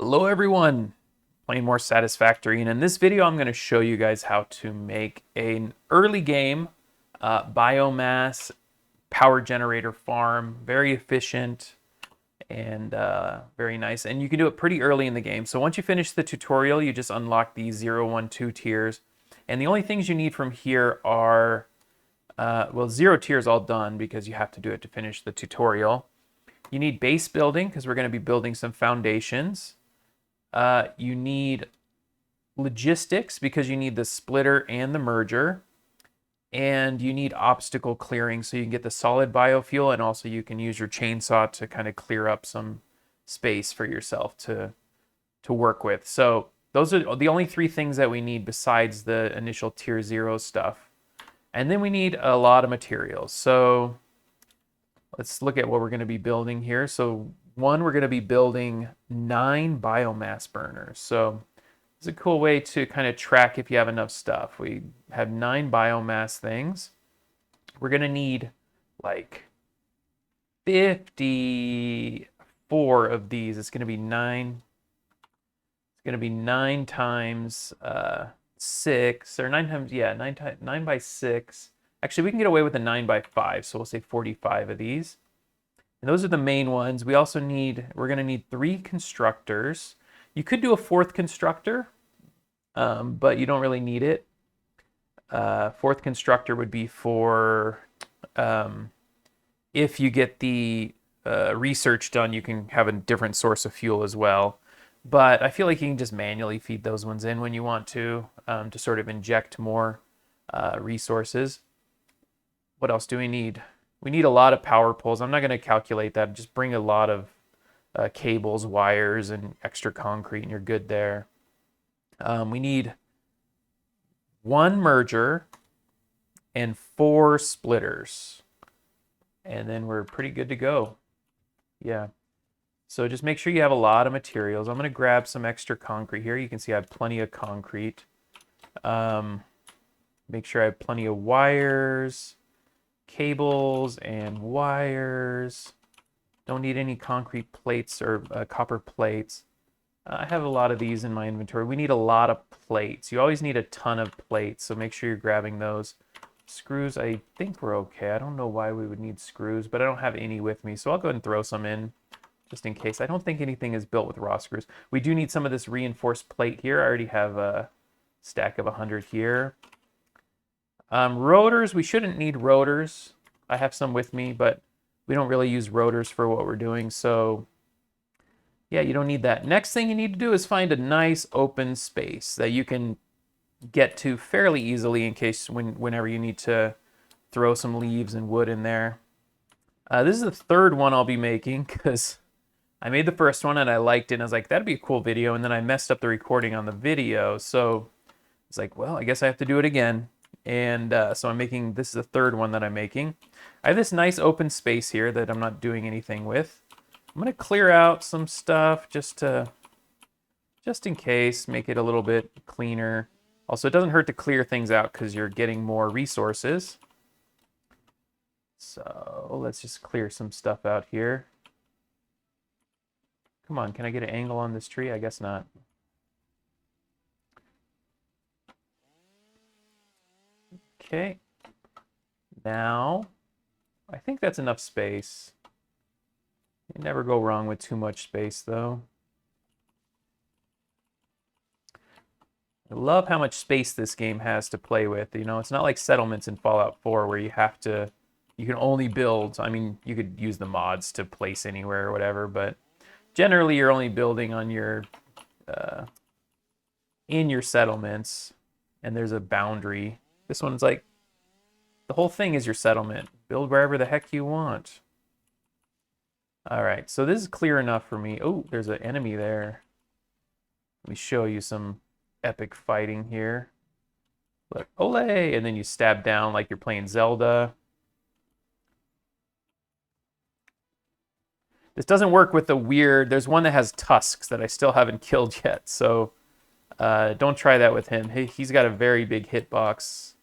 Hello everyone, playing more Satisfactory, and in this video I'm going to show you guys how to make an early game biomass power generator farm. Very efficient and very nice, and you can do it pretty early in the game. So once you finish the tutorial, you just unlock these 0, 1, 2 tiers, and the only things you need from here are well, 0 tier is all done because you have to do it to finish the tutorial. You need base building because we're going to be building some foundations. You need logistics because you need the splitter and the merger. And you need obstacle clearing so you can get the solid biofuel, and also you can use your chainsaw to kind of clear up some space for yourself to work with. So those are the only 3 things that we need besides the initial tier 0 stuff. And then we need a lot of materials. So let's look at what we're going to be building here. So one, we're going to be building 9 biomass burners. So it's a cool way to kind of track if you have enough stuff. We have 9 biomass things. We're going to need like 54 of these. It's going to be 9. It's going to be 9 times 6, or 9 times, yeah, 9 by 6. Actually, we can get away with a 9 by 5, so we'll say 45 of these. And those are the main ones. We're going to need 3 constructors. You could do a 4th constructor, but you don't really need it. 4th constructor would be for if you get the research done, you can have a different source of fuel as well. But I feel like you can just manually feed those ones in when you want to sort of inject more resources. What else do we need? We need a lot of power poles. I'm not going to calculate that. Just bring a lot of cables, wires, and extra concrete, and you're good there. We need 1 merger and 4 splitters. And then we're pretty good to go. Yeah. So just make sure you have a lot of materials. I'm going to grab some extra concrete here. You can see I have plenty of concrete. Make sure I have plenty of wires, cables, and wires. Don't need any concrete plates or copper plates. I have a lot of these in my inventory. We need a lot of plates. You always need a ton of plates, so make sure you're grabbing those. Screws, I think we're okay. I don't know why we would need screws, but I don't have any with me, so I'll go ahead and throw some in just in case. I don't think anything is built with raw screws. We do need some of this reinforced plate here. I already have a stack of 100 here. Rotors, we shouldn't need rotors. I have some with me, but we don't really use rotors for what we're doing, so yeah, you don't need that. Next thing you need to do is find a nice open space that you can get to fairly easily in case whenever you need to throw some leaves and wood in there. This is the 3rd one I'll be making because I made the first one and I liked it and I was like, that'd be a cool video, and then I messed up the recording on the video, so it's like, well, I guess I have to do it again. And so this is the 3rd one that I'm making. I have this nice open space here that I'm not doing anything with. I'm going to clear out some stuff just in case, make it a little bit cleaner. Also, it doesn't hurt to clear things out because you're getting more resources. So let's just clear some stuff out here. Come on, can I get an angle on this tree? I guess not. Okay. Now, I think that's enough space. You never go wrong with too much space, though. I love how much space this game has to play with. You know, it's not like Settlements in Fallout 4 where you can only build. I mean, you could use the mods to place anywhere or whatever, but generally you're only building on your in your settlements, and there's a boundary. This one's like the whole thing is your settlement. Build wherever the heck you want. All right, so this is clear enough for me. Oh, there's an enemy there. Let me show you some epic fighting here. Look, ole, and then you stab down like you're playing Zelda. This doesn't work with the weird, there's one that has tusks that I still haven't killed yet, so don't try that with him. He's got a very big hitbox,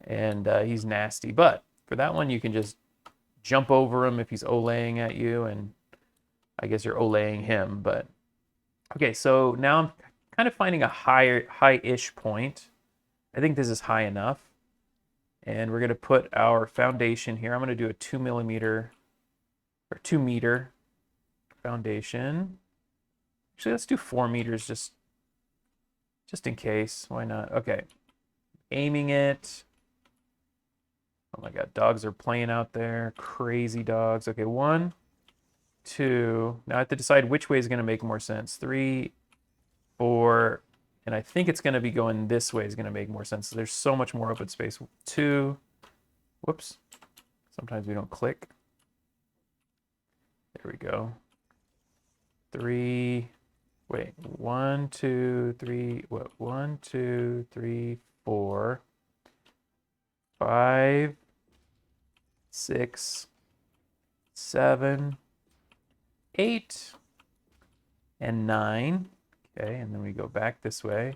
and he's nasty. But for that one, you can just jump over him if he's olaying at you, and I guess you're olaying him, but Okay, so now I'm kind of finding a high-ish point. I think this is high enough. And we're going to put our foundation here. I'm going to do a 2 millimeter or 2 meter foundation. Actually, let's do 4 meters just in case. Why not? Okay. Aiming it. Oh my God, dogs are playing out there. Crazy dogs. Okay, 1, 2. Now I have to decide which way is going to make more sense. 3, 4, and I think it's going to be going this way is going to make more sense. There's so much more open space. 2. Whoops. Sometimes we don't click. There we go. 3. Wait. 1, 2, 3. What? 1, 2, 3, 4, 5, 6, 7, 8, and 9. Okay, and then we go back this way.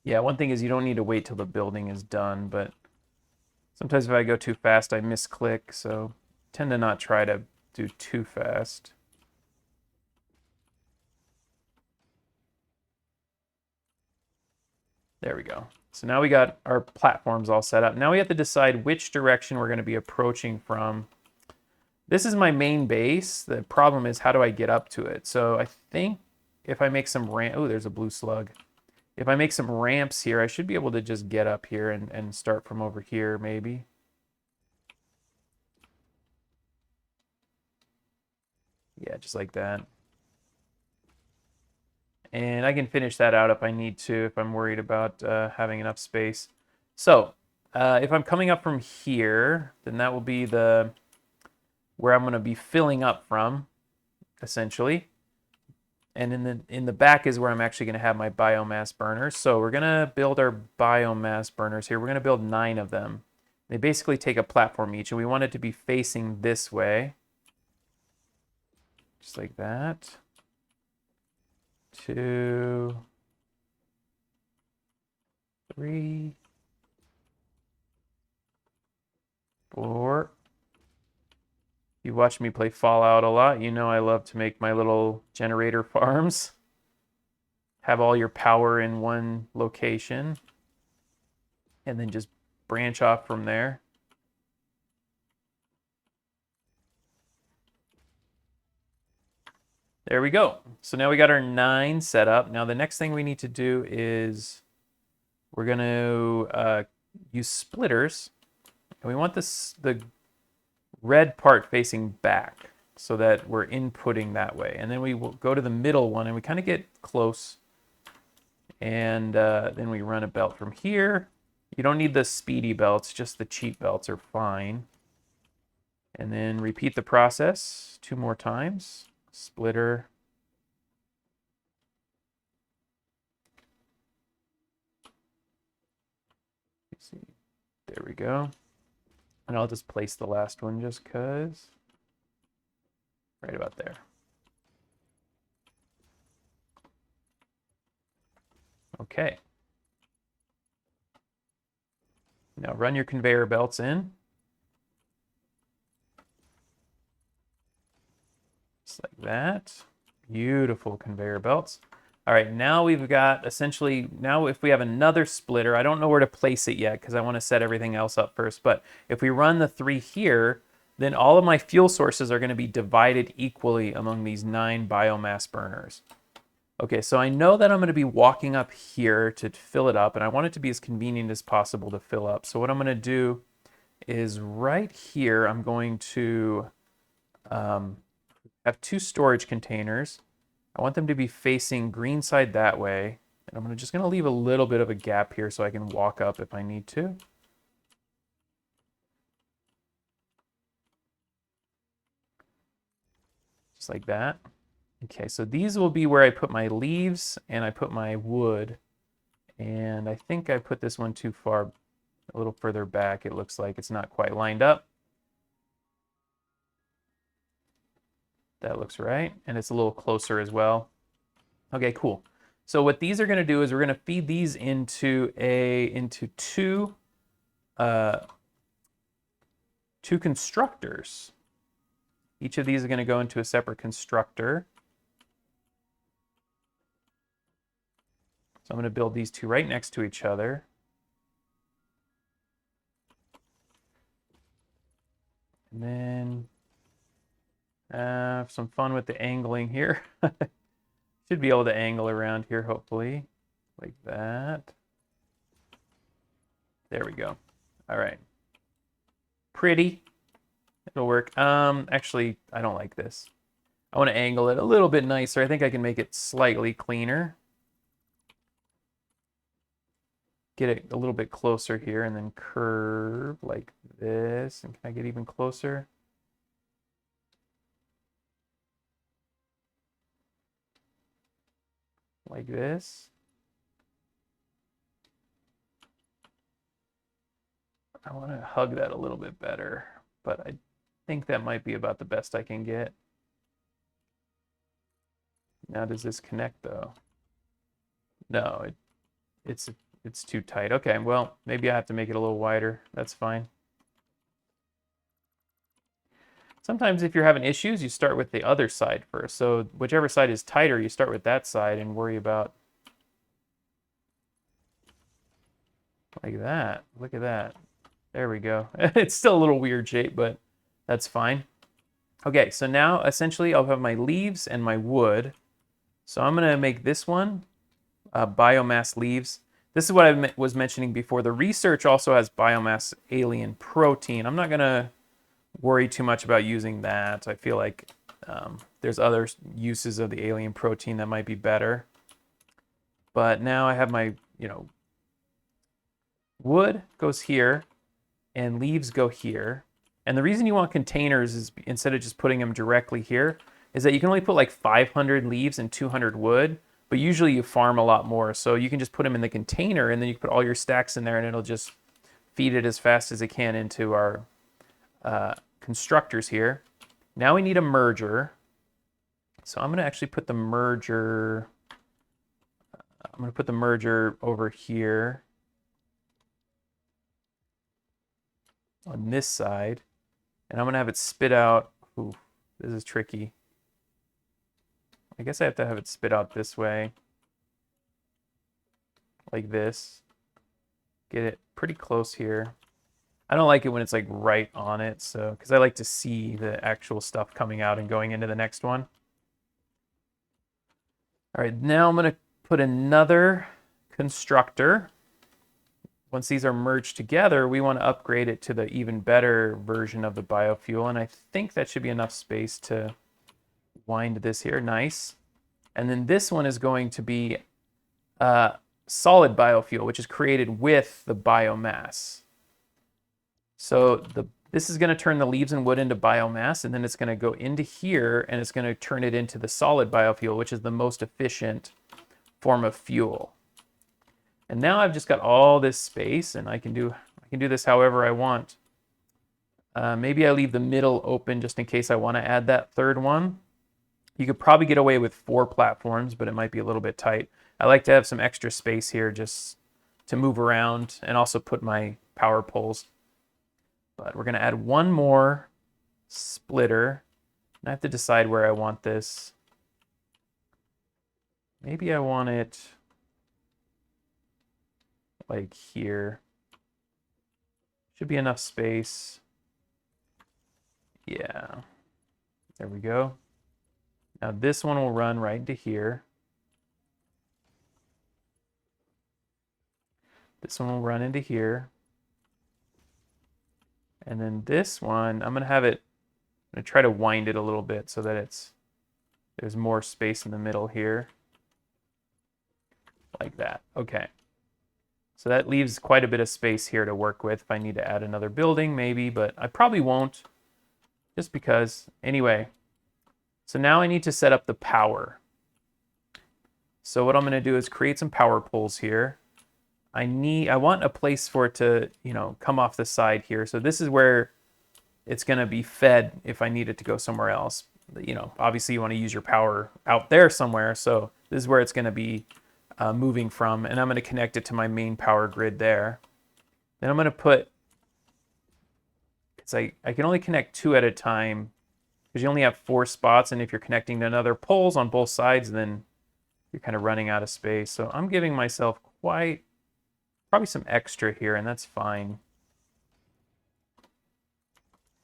Yeah, one thing is you don't need to wait till the building is done, but sometimes if I go too fast, I misclick, so tend to not try to do too fast. There we go. So now we got our platforms all set up. Now we have to decide which direction we're going to be approaching from. This is my main base. The problem is, how do I get up to it? So I think if I make some ramp, oh, there's a blue slug. If I make some ramps here, I should be able to just get up here and start from over here, maybe. Yeah, just like that. And I can finish that out if I need to, if I'm worried about having enough space. So if I'm coming up from here, then that will be where I'm going to be filling up from, essentially. And in the back is where I'm actually going to have my biomass burners. So we're going to build our biomass burners here. We're going to build 9 of them. They basically take a platform each, and we want it to be facing this way. Just like that. 2, 3, 4. You watch me play Fallout a lot. You know I love to make my little generator farms. Have all your power in one location. And then just branch off from there. There we go. So now we got our 9 set up. Now the next thing we need to do is we're going to use splitters. And we want the red part facing back so that we're inputting that way. And then we will go to the middle one and we kind of get close. And then we run a belt from here. You don't need the speedy belts, just the cheap belts are fine. And then repeat the process 2 more times. Splitter. Let's see. There we go. And I'll just place the last one just because. Right about there. Okay. Now run your conveyor belts in. Just like that. Beautiful conveyor belts. All right, now we've got essentially, now if we have another splitter, I don't know where to place it yet because I want to set everything else up first, but if we run the 3 here, then all of my fuel sources are going to be divided equally among these 9 biomass burners. Okay, so I know that I'm going to be walking up here to fill it up, and I want it to be as convenient as possible to fill up. So what I'm going to do is right here, I'm going to have 2 storage containers. I want them to be facing green side that way. And I'm just going to leave a little bit of a gap here so I can walk up if I need to. Just like that. Okay, so these will be where I put my leaves and I put my wood. And I think I put this one too far, a little further back. It looks like it's not quite lined up. That looks right. And it's a little closer as well. Okay, cool. So what these are going to do is we're going to feed these into two constructors. Each of these are going to go into a separate constructor. So I'm going to build these two right next to each other. And then have some fun with the angling here. Should be able to angle around here, hopefully, like that. There we go. All right. Pretty. It'll work. Actually, I don't like this. I want to angle it a little bit nicer. I think I can make it slightly cleaner. Get it a little bit closer here and then curve like this. And can I get even closer? Like this. I want to hug that a little bit better, but I think that might be about the best I can get. Now, does this connect though? No, it's too tight. Okay, well, maybe I have to make it a little wider. That's fine. Sometimes if you're having issues, you start with the other side first. So whichever side is tighter, you start with that side and worry about like that. Look at that. There we go. It's still a little weird shape, but that's fine. Okay, so now essentially I'll have my leaves and my wood. So I'm going to make this one biomass leaves. This is what I was mentioning before. The research also has biomass alien protein. I'm not going to worry too much about using that. I feel like there's other uses of the alien protein that might be better. But now I have my, wood goes here and leaves go here. And the reason you want containers is instead of just putting them directly here is that you can only put like 500 leaves and 200 wood, but usually you farm a lot more. So you can just put them in the container and then you can put all your stacks in there and it'll just feed it as fast as it can into our constructors here. Now we need a merger. So I'm going to actually put the merger, over here on this side. And I'm going to have it spit out. Ooh, this is tricky. I guess I have to have it spit out this way. Like this. Get it pretty close here. I don't like it when it's like right on it, so because I like to see the actual stuff coming out and going into the next one. All right, now I'm going to put another constructor. Once these are merged together, we want to upgrade it to the even better version of the biofuel, and I think that should be enough space to wind this here. Nice. And then this one is going to be solid biofuel, which is created with the biomass. So this is going to turn the leaves and wood into biomass, and then it's going to go into here, and it's going to turn it into the solid biofuel, which is the most efficient form of fuel. And now I've just got all this space, and I can do this however I want. Maybe I leave the middle open just in case I want to add that third one. You could probably get away with 4 platforms, but it might be a little bit tight. I like to have some extra space here just to move around and also put my power poles. But we're going to add one more splitter. And I have to decide where I want this. Maybe I want it like here. Should be enough space. Yeah. There we go. Now this one will run right into here. This one will run into here. And then this one, I'm going to try to wind it a little bit so that there's more space in the middle here. Like that. Okay. So that leaves quite a bit of space here to work with if I need to add another building maybe, but I probably won't just because. Anyway, So now I need to set up the power. So what I'm going to do is create some power poles here. I want a place for it to, come off the side here. So this is where it's going to be fed if I need it to go somewhere else. Obviously you want to use your power out there somewhere. So this is where it's going to be moving from. And I'm going to connect it to my main power grid there. Then I'm going to put, because I can only connect 2 at a time because you only have 4 spots. And if you're connecting to another poles on both sides, then you're kind of running out of space. So I'm giving myself probably some extra here, and that's fine.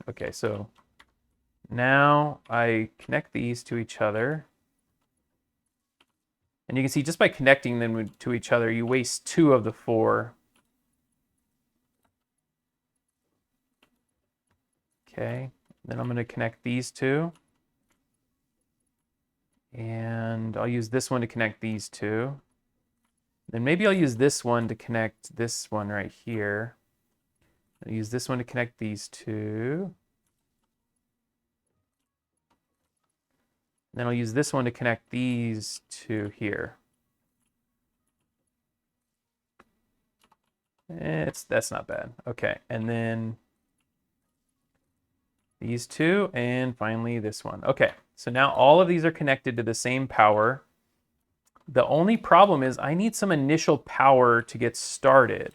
Okay, so now I connect these to each other. And you can see just by connecting them to each other, you waste 2 of the 4. Okay, then I'm going to connect these 2. And I'll use this one to connect these 2. Then maybe I'll use this one to connect this one right here. I'll use this one to connect these 2. Then I'll use this one to connect these 2 here. That's not bad. Okay, and then these 2, and finally this one. Okay, so now all of these are connected to the same power. The only problem is I need some initial power to get started.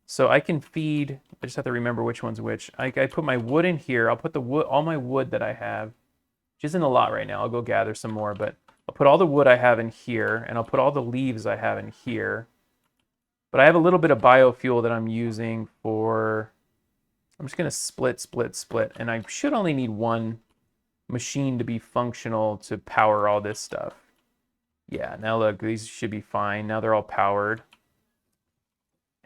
So I can feed, I just have to remember which one's which. I put my wood in here. I'll put the wood, all my wood that I have, which isn't a lot right now. I'll go gather some more, but I'll put all the wood I have in here, and I'll put all the leaves I have in here. But I have a little bit of biofuel that I'm using for, I'm just gonna split, and I should only need 1 machine to be functional to power all this stuff. Yeah, now look, these should be fine. Now they're all powered.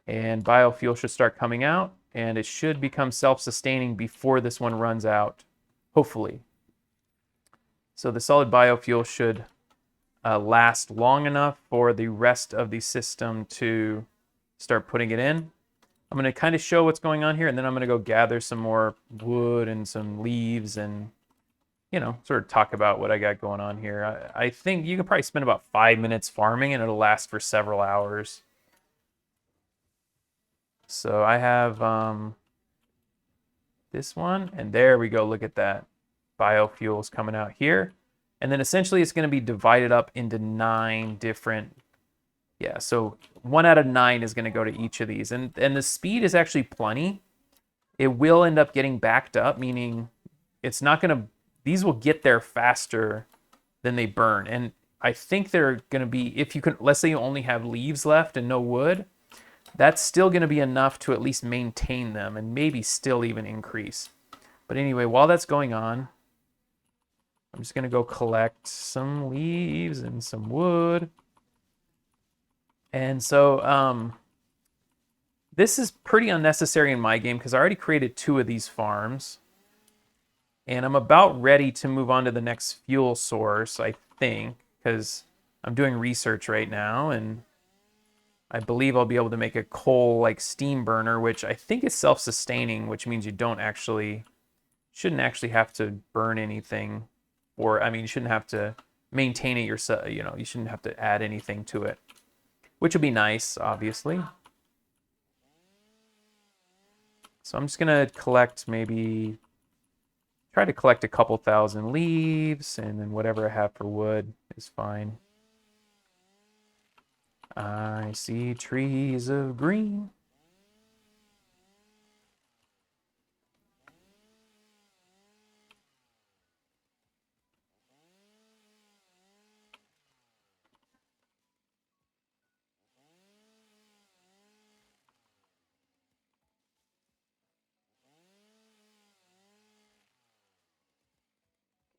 And biofuel should start coming out, and it should become self-sustaining before this one runs out, hopefully. So the solid biofuel should last long enough for the rest of the system to start putting it in. I'm going to kind of show what's going on here, and then I'm going to go gather some more wood and some leaves and sort of talk about what I got going on here. I think you can probably spend about 5 minutes farming and it'll last for several hours. So I have this one, and there we go. Look at that. Biofuels coming out here. And then essentially it's going to be divided up into 9 different, so 1 out of 9 is going to go to each of these. And the speed is actually plenty. It will end up getting backed up, meaning it's not going to, these will get there faster than they burn. And I think they're going to be, if you can, let's say you only have leaves left and no wood, that's still going to be enough to at least maintain them and maybe still even increase. But anyway, while that's going on, I'm just going to go collect some leaves and some wood. And so this is pretty unnecessary in my game because I already created 2 of these farms. And I'm about ready to move on to the next fuel source, I think, because I'm doing research right now, and I believe I'll be able to make a coal-like steam burner, which I think is self-sustaining, which means you shouldn't actually have to burn anything, you shouldn't have to maintain it yourself, you shouldn't have to add anything to it, which would be nice, obviously. So I'm just gonna try to collect a couple thousand leaves, and then whatever I have for wood is fine. I see trees of green.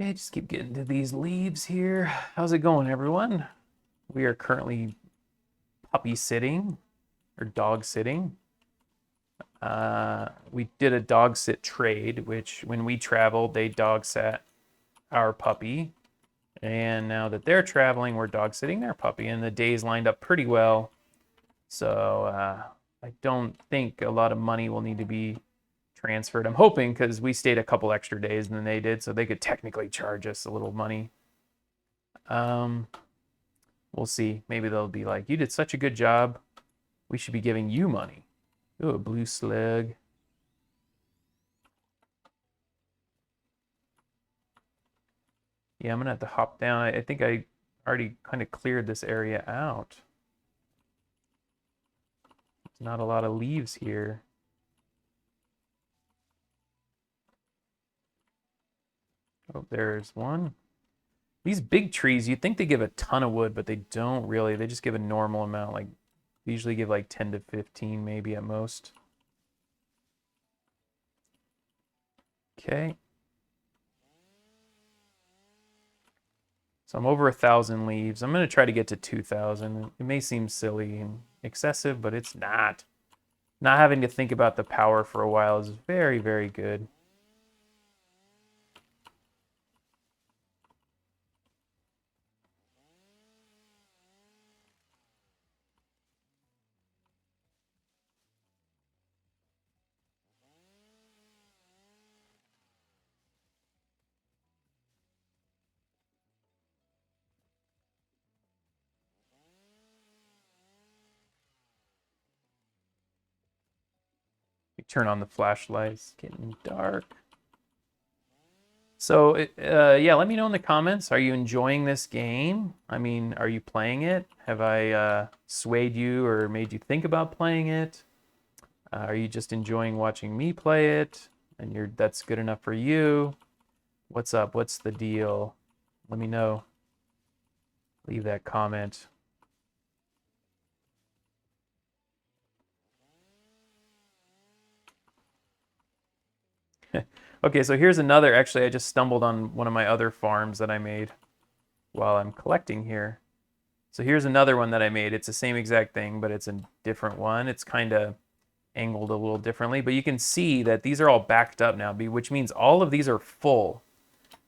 Okay, just keep getting to these leaves here. How's it going, everyone? We are currently puppy sitting or dog sitting. We did a dog sit trade, which when we traveled, they dog sat our puppy. And now that they're traveling, we're dog sitting their puppy, and the days lined up pretty well. So I don't think a lot of money will need to be transferred. I'm hoping because we stayed a couple extra days than they did, so they could technically charge us a little money. We'll see. Maybe they'll be like, you did such a good job. We should be giving you money. Ooh, a blue slug. Yeah, I'm gonna have to hop down. I think I already kind of cleared this area out. There's not a lot of leaves here. Oh, there's one. These big trees, you'd think they give a ton of wood, but they don't really. They just give a normal amount. Like, they usually give like 10 to 15 maybe at most. Okay. So I'm over 1,000 leaves. I'm going to try to get to 2,000. It may seem silly and excessive, but it's not. Not having to think about the power for a while is very, very good. Turn on the flashlight. It's getting dark. So, yeah, let me know in the comments. Are you enjoying this game? I mean, are you playing it? Have I swayed you or made you think about playing it? Are you just enjoying watching me play it? And that's good enough for you? What's up? What's the deal? Let me know. Leave that comment. Okay, so here's another. Actually, I just stumbled on one of my other farms that I made while I'm collecting here. So here's another one that I made. It's the same exact thing, but it's a different one. It's kind of angled a little differently, but you can see that these are all backed up now, which means all of these are full.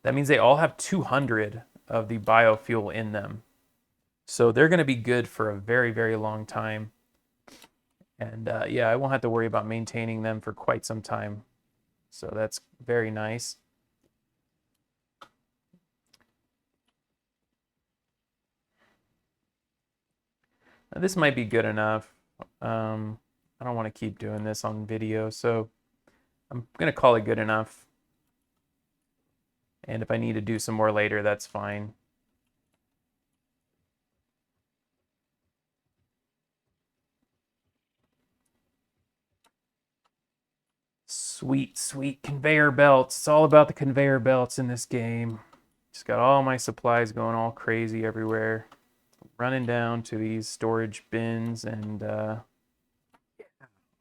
That means they all have 200 of the biofuel in them. So they're going to be good for a very, very long time. And yeah, I won't have to worry about maintaining them for quite some time. So that's very nice. Now, this might be good enough. I don't want to keep doing this on video, so I'm going to call it good enough. And if I need to do some more later, that's fine. Sweet, sweet conveyor belts. It's all about the conveyor belts in this game. Just got all my supplies going all crazy everywhere. Running down to these storage bins and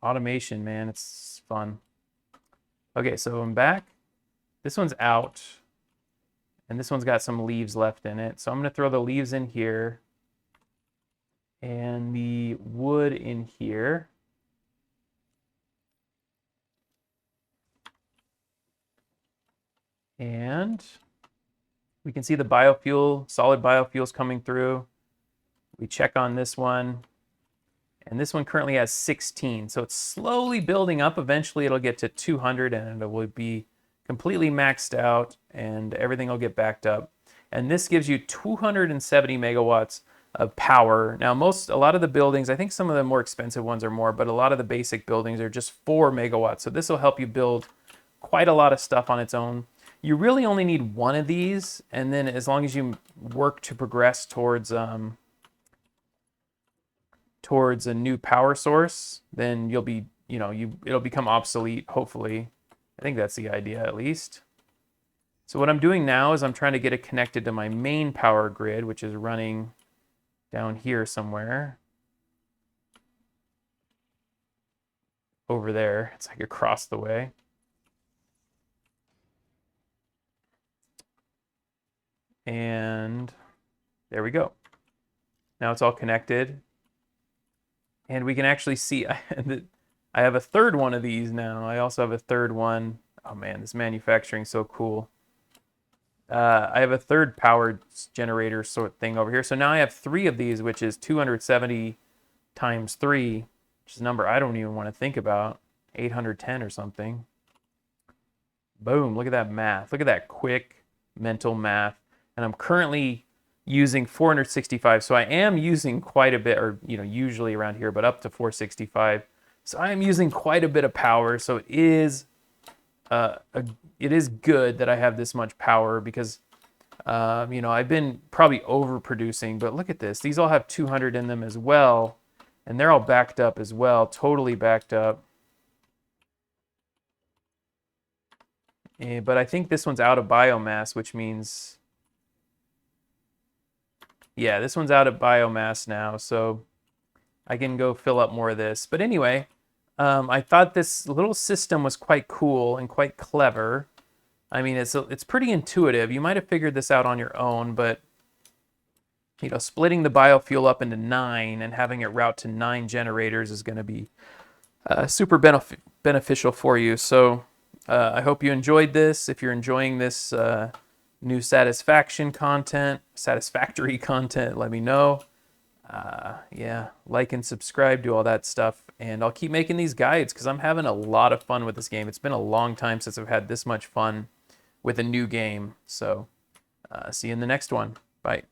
automation, man. It's fun. Okay, so I'm back. This one's out. And this one's got some leaves left in it. So I'm going to throw the leaves in here. And the wood in here. And we can see the biofuel, solid biofuels coming through. We check on this one. And this one currently has 16. So it's slowly building up. Eventually it'll get to 200 and it will be completely maxed out and everything will get backed up. And this gives you 270 megawatts of power. Now a lot of the buildings, I think some of the more expensive ones are more, but a lot of the basic buildings are just 4 megawatts. So this will help you build quite a lot of stuff on its own. You really only need one of these, and then as long as you work to progress towards a new power source, then you'll be, it'll become obsolete, hopefully. I think that's the idea at least. So what I'm doing now is I'm trying to get it connected to my main power grid, which is running down here somewhere. Over there. It's like across the way. And there we go. Now it's all connected. And we can actually see, I have a third one of these now. I also have a third one. Oh man, this manufacturing is so cool. I have a third power generator sort of thing over here. So now I have 3 of these, which is 270 times 3, which is a number I don't even want to think about. 810 or something. Boom, look at that math. Look at that quick mental math. And I'm currently using 465, so I am using quite a bit, or usually around here, but up to 465. So I am using quite a bit of power. So it is good that I have this much power because I've been probably overproducing. But look at this; these all have 200 in them as well, and they're all backed up as well, totally backed up. But I think this one's out of biomass, which means, yeah, this one's out of biomass now, so I can go fill up more of this. But anyway, I thought this little system was quite cool and quite clever. I mean, it's pretty intuitive. You might have figured this out on your own, but splitting the biofuel up into 9 and having it route to 9 generators is going to be super beneficial for you. So I hope you enjoyed this. If you're enjoying this new satisfactory content, let me know. Yeah, like and subscribe, do all that stuff, and I'll keep making these guides because I'm having a lot of fun with this game. It's been a long time since I've had this much fun with a new game. So see you in the next one. Bye.